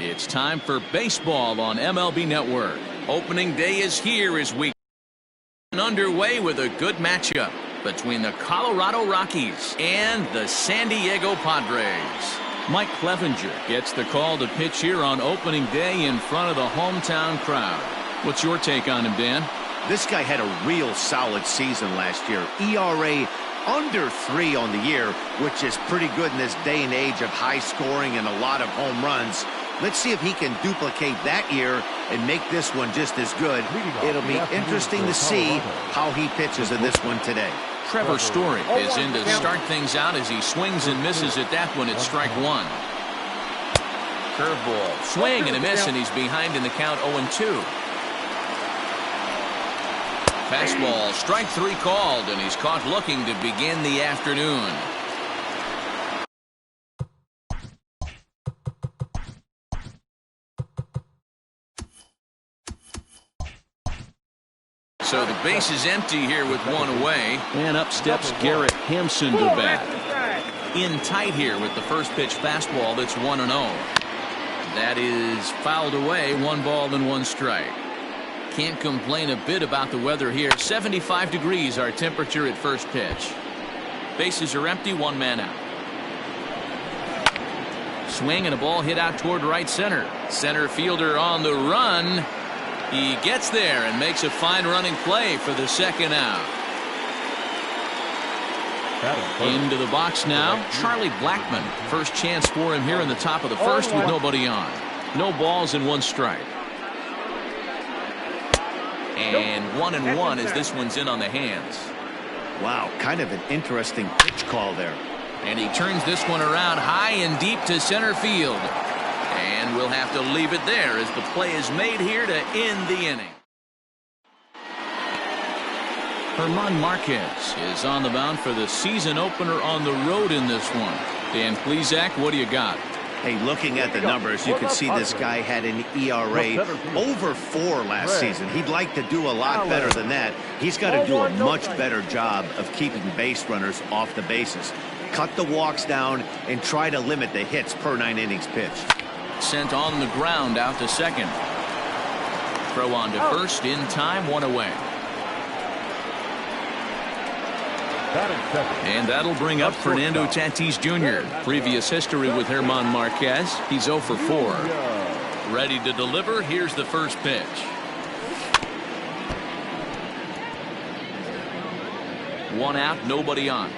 It's time for baseball on MLB Network. Opening day is here as we underway with a good matchup between the Colorado Rockies and the San Diego Padres. Mike Clevenger gets the call to pitch here on opening day in front of the hometown crowd. What's your take on him, Dan? This guy had a real solid season last year. ERA under 3 on the year, which is pretty good in this day and age of high scoring and a lot of home runs. Let's see if he can duplicate that year and make this one just as good. It'll be interesting to see how he pitches in this one today. Trevor Story is in to start things out as he swings and misses at that one at strike 1. Curveball, swing and a miss, and he's behind in the count 0-2. Fastball, strike 3 called, and he's caught looking to begin the afternoon. So the base is empty here with 1 away. And up steps Garrett Hampson to bat. In tight here with the first pitch fastball that's 1-0. That is fouled away, 1 ball and 1 strike. Can't complain a bit about the weather here. 75 degrees our temperature at first pitch. Bases are empty, 1 man out. Swing and a ball hit out toward right center. Center fielder on the run. He gets there and makes a fine running play for the second out. Into the box now, Charlie Blackmon. First chance for him here in the top of the first with nobody on. No balls and 1 strike. And 1-1 as this one's in on the hands. Wow, kind of an interesting pitch call there. And he turns this one around high and deep to center field. And we'll have to leave it there as the play is made here to end the inning. German Marquez is on the mound for the season opener on the road in this one. Dan Plesac, what do you got? Hey, looking at the numbers, you can see this guy had an ERA over 4 last season. He'd like to do a lot better than that. He's got to do a much better job of keeping base runners off the bases. Cut the walks down and try to limit the hits per 9 innings pitched. Sent on the ground out to second. Throw on to first in time, 1 away. And that'll bring up Fernando Tatis Jr. Previous history with German Marquez. He's 0 for 4. Ready to deliver. Here's the first pitch. One out, nobody on.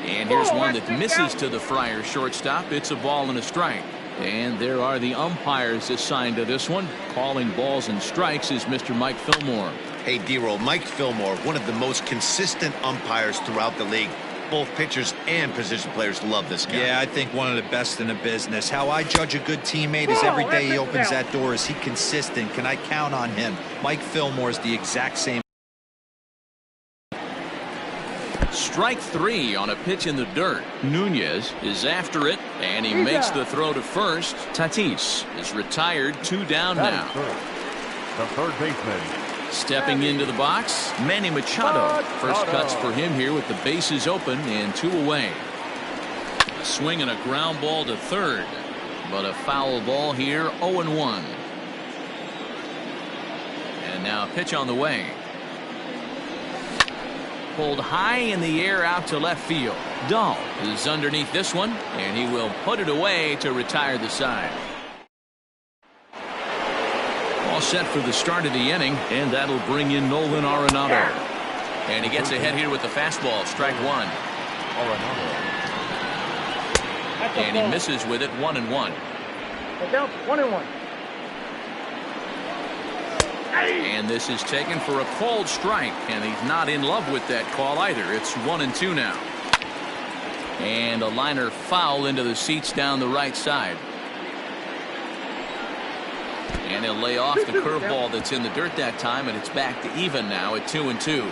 And here's one that misses to the Friars shortstop. It's a ball and a strike. And there are the umpires assigned to this one. Calling balls and strikes is Mr. Mike Fillmore. Hey, D-Roll, Mike Fillmore, one of the most consistent umpires throughout the league. Both pitchers and position players love this guy. Yeah, I think one of the best in the business. How I judge a good teammate is every day he opens that door. Is he consistent? Can I count on him? Mike Fillmore is the exact same. Strike 3 on a pitch in the dirt. Nunez is after it, and he makes the throw to first. Tatis is retired, 2 down now. The third baseman. Stepping into the box, Manny Machado. First cuts for him here with the bases open and 2 away. A swing and a ground ball to third, but a foul ball here, 0-1. And now a pitch on the way. Pulled high in the air out to left field. Dahl is underneath this one, and he will put it away to retire the side. All set for the start of the inning, and that'll bring in Nolan Arenado. And he gets ahead here with the fastball, strike 1. And he misses with it, 1-1. 1-1. And this is taken for a called strike, and he's not in love with that call either. It's 1-2 now. And a liner foul into the seats down the right side. And he'll lay off the curveball that's in the dirt that time, and it's back to even now at 2-2.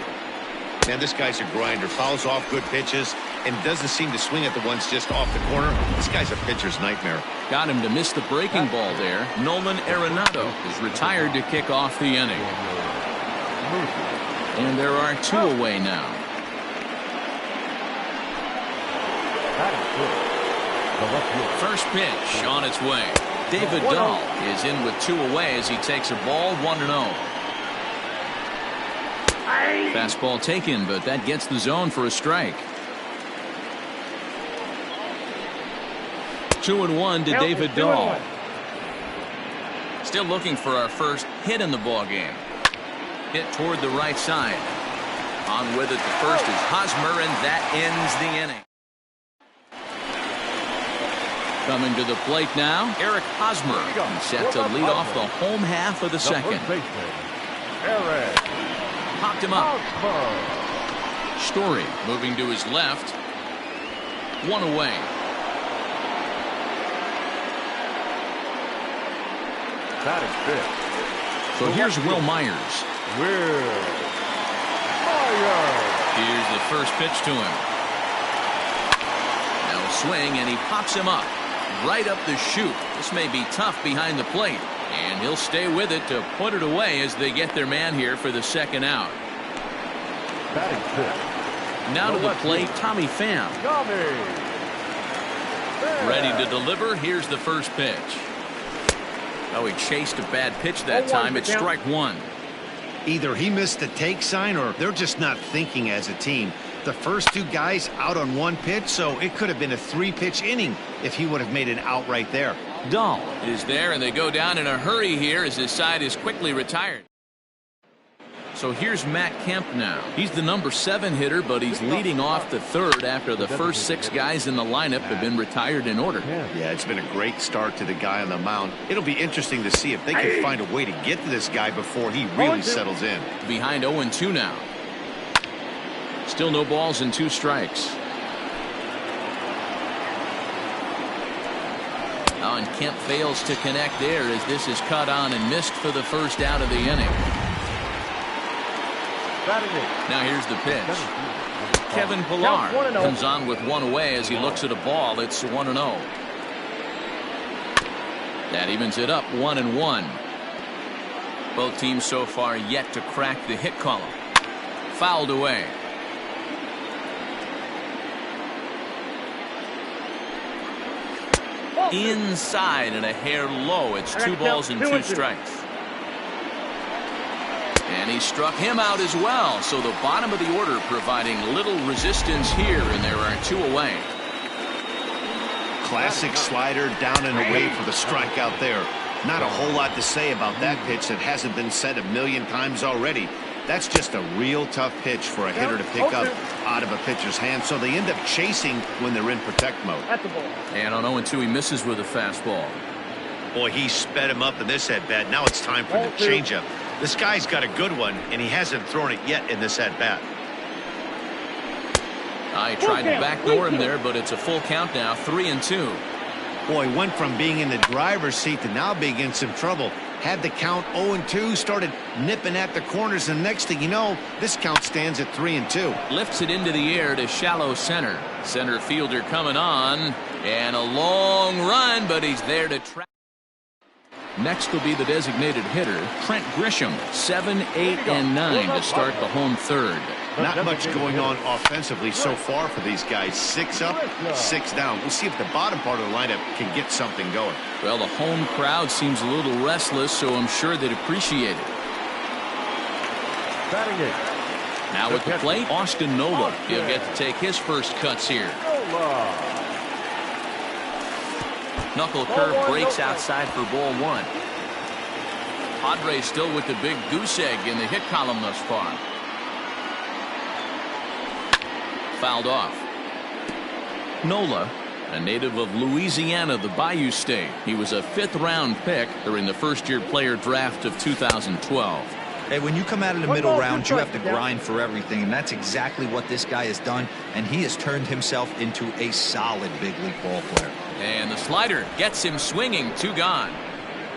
Man, this guy's a grinder. Fouls off good pitches and doesn't seem to swing at the ones just off the corner. This guy's a pitcher's nightmare. Got him to miss the breaking ball there. Nolan Arenado is retired to kick off the inning. And there are 2 away now. First pitch on its way. David Dahl is in with 2 away as he takes a ball 1-0. Fastball taken, but that gets the zone for a strike. 2-1 to David Dahl. Still looking for our first hit in the ball game. Hit toward the right side. On with it, the first is Hosmer, and that ends the inning. Coming to the plate now, Eric Hosmer. He's set to lead off the home half of the second. Popped him up. Story moving to his left. 1 away. So here's Will Myers. Here's the first pitch to him. Now a swing, and he pops him up. Right up the chute. This may be tough behind the plate. And he'll stay with it to put it away as they get their man here for the second out. Now to the plate, Tommy Pham. Ready to deliver. Here's the first pitch. Oh, he chased a bad pitch that time. It's strike 1. Either he missed the take sign or they're just not thinking as a team. The first 2 guys out on 1 pitch, so it could have been a 3-pitch inning if he would have made an out right there. Dahl is there, and they go down in a hurry here as his side is quickly retired. So here's Matt Kemp now. He's the number 7 hitter, but he's leading off the 3rd after the first 6 guys in the lineup have been retired in order. Yeah, it's been a great start to the guy on the mound. It'll be interesting to see if they can find a way to get to this guy before he really settles in. Behind 0-2 now. Still no balls and 2 strikes. Oh, and Kemp fails to connect there as this is cut on and missed for the first out of the inning. Now here's the pitch. Kevin Pillar comes on with 1 away as he looks at a ball. It's 1-0. That evens it up 1-1. Both teams so far yet to crack the hit column. Fouled away. Inside and a hair low. It's 2 balls and 2 strikes. And he struck him out as well. So the bottom of the order providing little resistance here, and there are 2 away. Classic slider down and away for the strikeout there. Not a whole lot to say about that pitch that hasn't been said a million times already. That's just a real tough pitch for a hitter to pick up out of a pitcher's hand, so they end up chasing when they're in protect mode. And on 0-2, he misses with a fastball. Boy, he sped him up in this at-bat. Now it's time for the changeup. This guy's got a good one, and he hasn't thrown it yet in this at-bat. I tried to backdoor him there, but it's a full count now, 3-2. Boy, went from being in the driver's seat to now being in some trouble. Had the count 0-2, started nipping at the corners, and next thing you know, this count stands at 3-2. Lifts it into the air to shallow center. Center fielder coming on, and a long run, but he's there to trap. Next will be the designated hitter, Trent Grisham, 7, 8, and 9 to start the home 3rd. Not much going on offensively so far for these guys. 6 up, 6 down. We'll see if the bottom part of the lineup can get something going. Well, the home crowd seems a little restless, so I'm sure they'd appreciate it. Now at the plate, Austin Nola. He'll get to take his first cuts here. Knuckle curve breaks outside for ball 1. Padres still with the big goose egg in the hit column thus far. Fouled off. Nola, a native of Louisiana, the Bayou State. He was a 5th-round pick during the first-year player draft of 2012. Hey, when you come out of the middle round, you have to grind for everything, and that's exactly what this guy has done, and he has turned himself into a solid big league ball player. And the slider gets him swinging, 2 gone.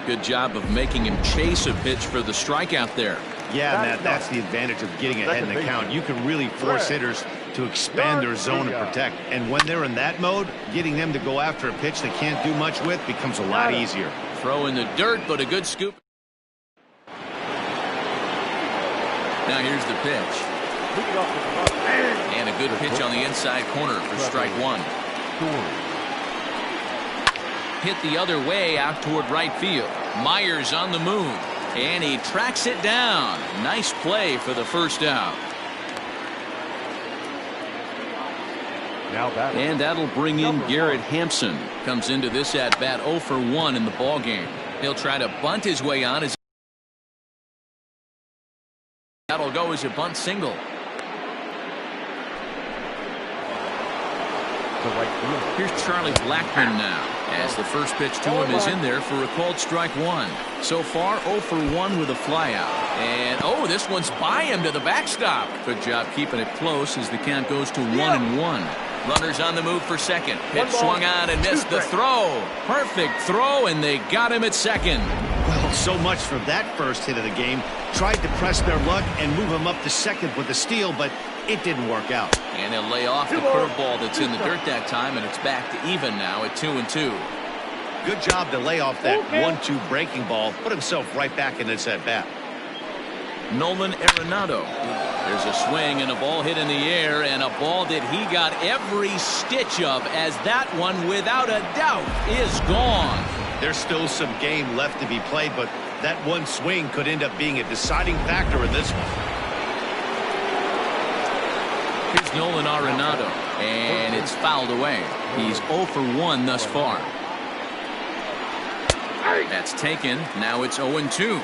Good job of making him chase a pitch for the strikeout there. Yeah, Matt, that's the advantage of getting ahead in the count. You can really force hitters to expand their zone and protect. And when they're in that mode, getting them to go after a pitch they can't do much with becomes a lot easier. Throw in the dirt, but a good scoop. Now here's the pitch. And a good pitch on the inside corner for strike 1. Story. Hit the other way out toward right field. Myers on the move, and he tracks it down. Nice play for the first out. And that'll bring in Garrett Hampson. Comes into this at bat 0 for 1 in the ball game. He'll try to bunt his way on. That'll go as a bunt single. Here's Charlie Blackmon now, as the first pitch to him is in there for a called strike one. So far 0 for 1 with a flyout. And oh, this one's by him to the backstop. Good job keeping it close as the count goes to 1-1. Runners on the move for second. Pitch swung on and missed the throw. Perfect throw, and they got him at second. Well, so much for that first hit of the game. Tried to press their luck and move him up to second with a steal, but it didn't work out. And he'll lay off the curveball that's in the dirt that time, and it's back to even now at 2-2. Good job to lay off that 1-2 breaking ball. Put himself right back in this at bat. Nolan Arenado. There's a swing and a ball hit in the air, and a ball that he got every stitch of, as that one, without a doubt, is gone. There's still some game left to be played, but that one swing could end up being a deciding factor in this one. Here's Nolan Arenado, and it's fouled away. He's 0 for 1 thus far. That's taken. Now it's 0-2.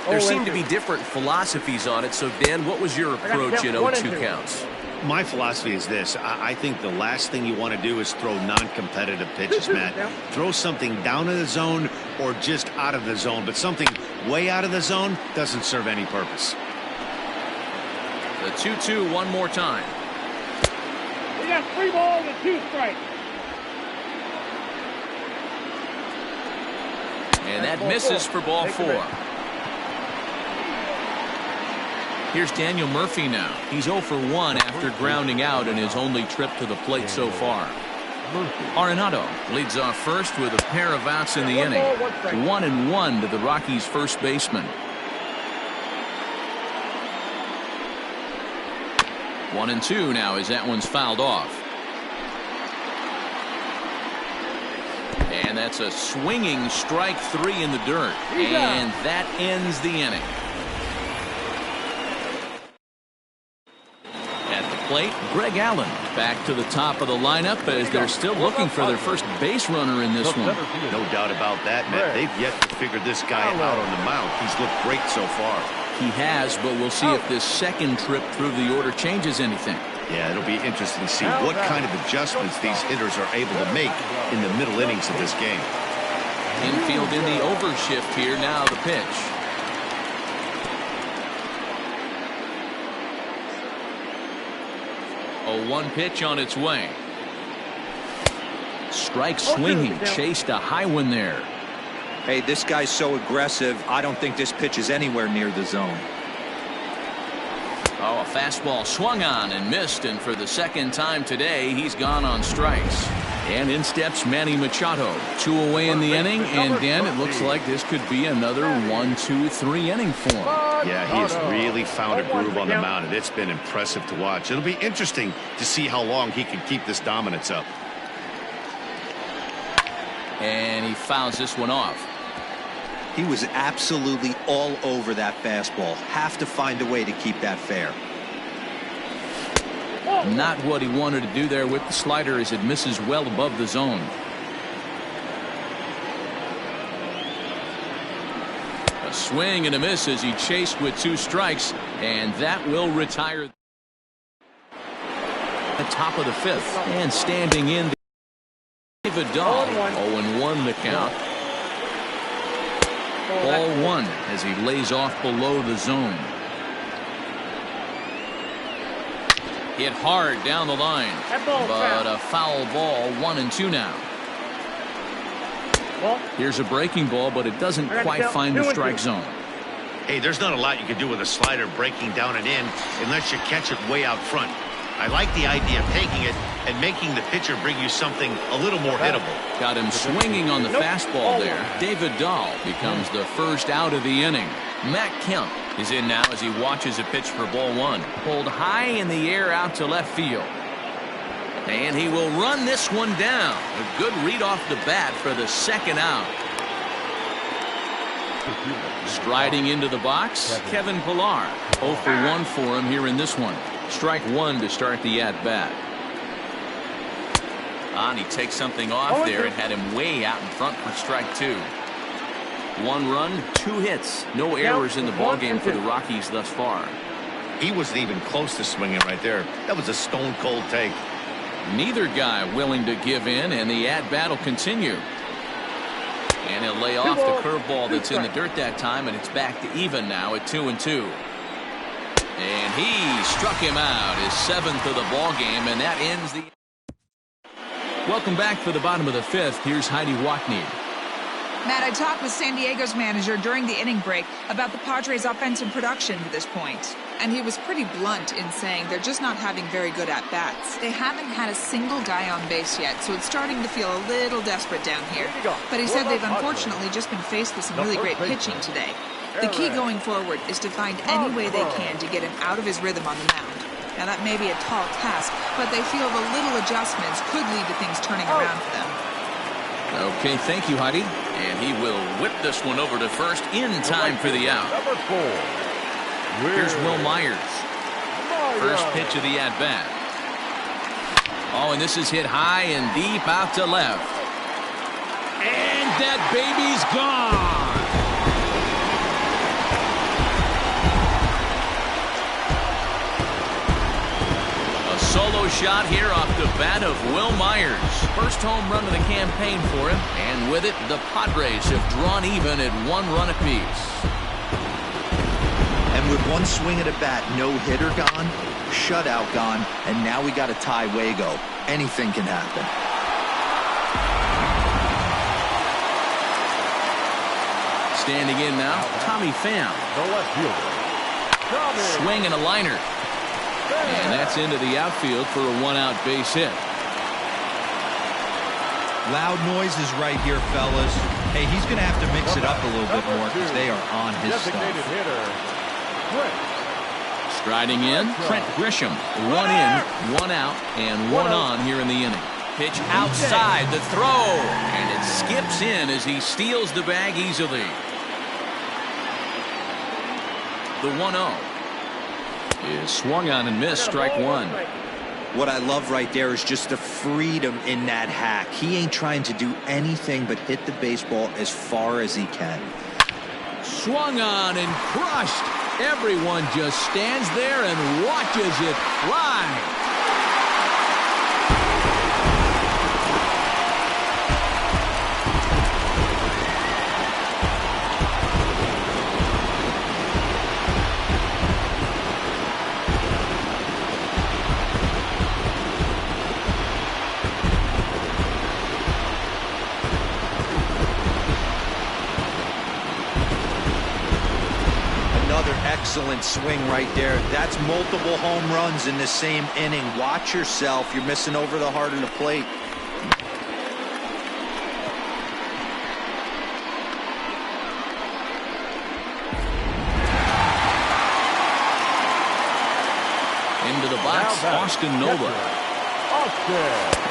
There seem to be different philosophies on it. So, Dan, what was your approach in 0-2 counts? My philosophy is this. I think the last thing you want to do is throw non-competitive pitches, Matt. Throw something down in the zone or just out of the zone. But something way out of the zone doesn't serve any purpose. The 2-2 one more time. We got 3 balls and 2 strikes. And that misses for ball 4. Here's Daniel Murphy now. He's 0 for 1 after grounding out in his only trip to the plate so far. Arenado leads off first with a pair of outs in the inning. 1-1 to the Rockies' first baseman. 1-2 now as that one's fouled off. And that's a swinging strike 3 in the dirt. And that ends the inning. At the plate, Greg Allen back to the top of the lineup as they're still looking for their first base runner in this one. No doubt about that, Matt. They've yet to figure this guy out on the mound. He's looked great so far. He has, but we'll see if this second trip through the order changes anything. Yeah, it'll be interesting to see what kind of adjustments these hitters are able to make in the middle innings of this game. Infield in the overshift here. Now the pitch. A 1 pitch on its way. Strike swinging. Chased a high one there. Hey, this guy's so aggressive. I don't think this pitch is anywhere near the zone. Oh, a fastball swung on and missed, and for the second time today, he's gone on strikes. And in steps Manny Machado. 2 away in the inning, and Dan, it looks like this could be another 1-2-3 inning for him. Yeah, he has really found a groove on the mound, and it's been impressive to watch. It'll be interesting to see how long he can keep this dominance up. And he fouls this one off. He was absolutely all over that fastball. Have to find a way to keep that fair. Not what he wanted to do there with the slider as it misses well above the zone. A swing and a miss as he chased with 2 strikes, and that will retire. The top of the 5th, and standing in David Dahl. 0-1 the count. Ball 1 as he lays off below the zone. Hit hard down the line, but a foul ball. 1-2 now. Here's a breaking ball, but it doesn't quite find the strike zone. Hey, there's not a lot you can do with a slider breaking down and in unless you catch it way out front. I like the idea of taking it and making the pitcher bring you something a little more hittable. Got him swinging on the fastball there. David Dahl becomes the first out of the inning. Matt Kemp is in now as he watches a pitch for ball 1. Pulled high in the air out to left field. And he will run this one down. A good read off the bat for the second out. Striding into the box, Kevin Pillar. 0 for 1 for him here in this one. Strike one to start the at-bat. And he takes something off there and had him way out in front for strike two. 1 run, 2 hits. No errors in the ballgame for the Rockies thus far. He wasn't even close to swinging right there. That was a stone-cold take. Neither guy willing to give in, and the at-bat will continue. And he'll lay off the curveball that's in the dirt that time, and it's back to even now at 2-2. And he struck him out, his 7th of the ball game, and that ends the. Welcome back for the bottom of the 5th. Here's Heidi Watney. Matt, I talked with San Diego's manager during the inning break about the Padres' offensive production to this point. And he was pretty blunt in saying they're just not having very good at-bats. They haven't had a single guy on base yet, so it's starting to feel a little desperate down here. But he said they've unfortunately just been faced with some really great pitching today. The key going forward is to find any way they can to get him out of his rhythm on the mound. Now, that may be a tall task, but they feel the little adjustments could lead to things turning around for them. Okay, thank you, Heidi. And he will whip this one over to first in time for the out. Number 4. Here's Will Myers. First pitch of the at-bat. Oh, and this is hit high and deep out to left. And that baby's gone. A solo shot here off the bat of Will Myers. First home run of the campaign for him. And with it, the Padres have drawn even at 1 run apiece. And with 1 swing at a bat, no hitter gone, shutout gone, and now we got a tie Wago. Anything can happen. Standing in now, Tommy Pham. The left fielder. Swing and a liner. And that's into the outfield for a 1-out base hit. Loud noises right here, fellas. Hey, he's going to have to mix it up a little bit more because they are on his stuff. Striding in, Trent Grisham. 1 in, 1 out, and 1 on here in the inning. Pitch outside the throw, and it skips in as he steals the bag easily. The 1-0 is swung on and missed, strike one. What I love right there is just the freedom in that hack. He ain't trying to do anything but hit the baseball as far as he can. Swung on and crushed. Everyone just stands there and watches it fly. Excellent swing right there. That's multiple home runs in the same inning. Watch yourself. You're missing over the heart of the plate. Into the box, Austin Nova.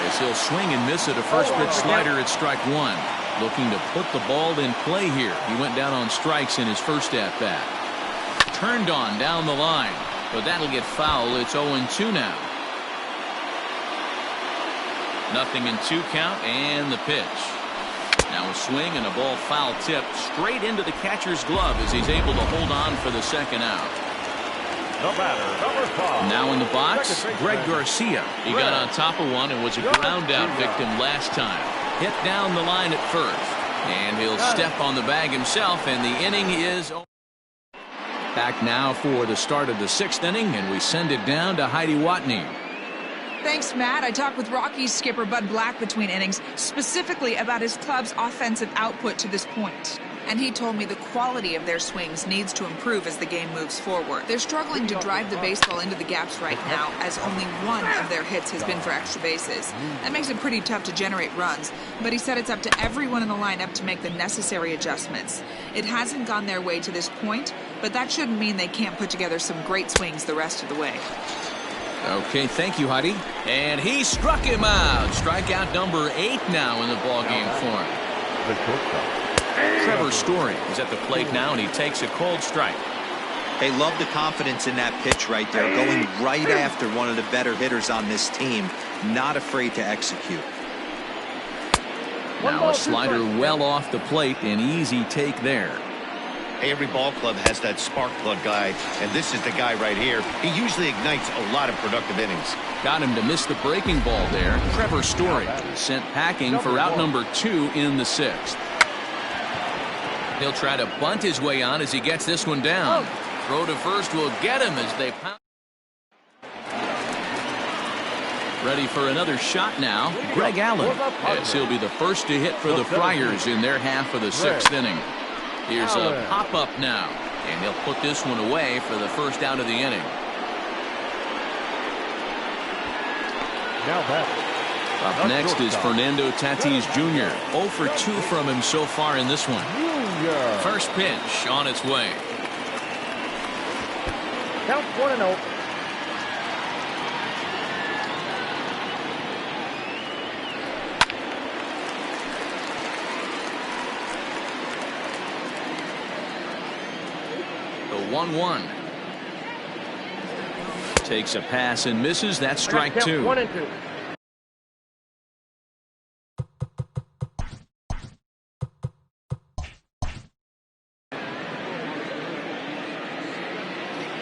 As he'll swing and miss at a first pitch slider at strike one. Looking to put the ball in play here. He went down on strikes in his first at bat. Turned on down the line, but that'll get foul. It's 0-2 now. 0-2 count, and the pitch. Now a swing and a ball foul tip straight into the catcher's glove as he's able to hold on for the second out. The batter, number 5. Now in the box, Greg Garcia. He got on top of one and was a ground out victim last time. Hit down the line at first, and he'll step on the bag himself, and the inning is over. Back now for the start of the 6th inning, and we send it down to Heidi Watney. Thanks, Matt. I talked with Rockies skipper Bud Black between innings, specifically about his club's offensive output to this point. And he told me the quality of their swings needs to improve as the game moves forward. They're struggling to drive the baseball into the gaps right now, as only 1 of their hits has been for extra bases. That makes it pretty tough to generate runs, but he said it's up to everyone in the lineup to make the necessary adjustments. It hasn't gone their way to this point, but that shouldn't mean they can't put together some great swings the rest of the way. Okay, thank you, Heidi. And he struck him out. Strikeout number 8 now in the ballgame for him. The shortstop. Trevor Story is at the plate now, and he takes a cold strike. Hey, love the confidence in that pitch right there, going right after one of the better hitters on this team, not afraid to execute. Now a slider well off the plate, an easy take there. Hey, every ball club has that spark plug guy, and this is the guy right here. He usually ignites a lot of productive innings. Got him to miss the breaking ball there. Trevor Story sent packing for out number 2 in the 6th. He'll try to bunt his way on as he gets this one down. Throw to first will get him as they pound. Ready for another shot now. Greg Allen, as he'll be the first to hit for the Friars in their half of the 6th inning. Here's a pop-up now, and he'll put this one away for the first out of the inning. Now batting. Up next is Fernando Tatis Jr. 0 for 2 from him so far in this one. First pitch on its way. Count 1-0. The 1-1. Takes a pass and misses. That's strike 2. 1 and 2.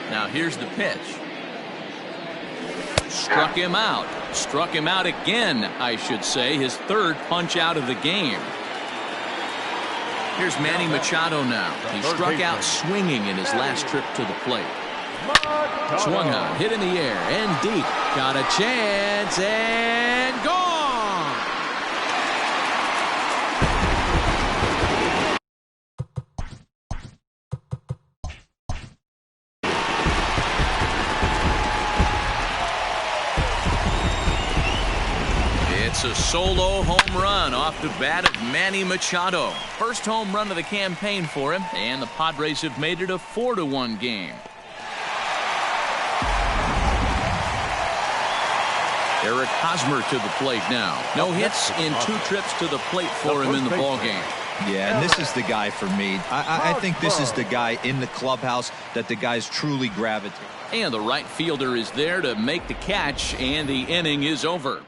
Now here's the pitch. Struck him out. Struck him out again, I should say. His 3rd punch out of the game. Here's Manny Machado now. He struck out swinging in his last trip to the plate. Swung on, hit in the air, and deep. Got a chance, and gone! It's a solo home run off the bat of Manny Machado. First home run of the campaign for him, and the Padres have made it a 4-1 game. Eric Hosmer to the plate now. No hits in 2 trips to the plate for him in the ballgame. Yeah, and this is the guy for me. I think this is the guy in the clubhouse that the guys truly gravitate. And the right fielder is there to make the catch, and the inning is over.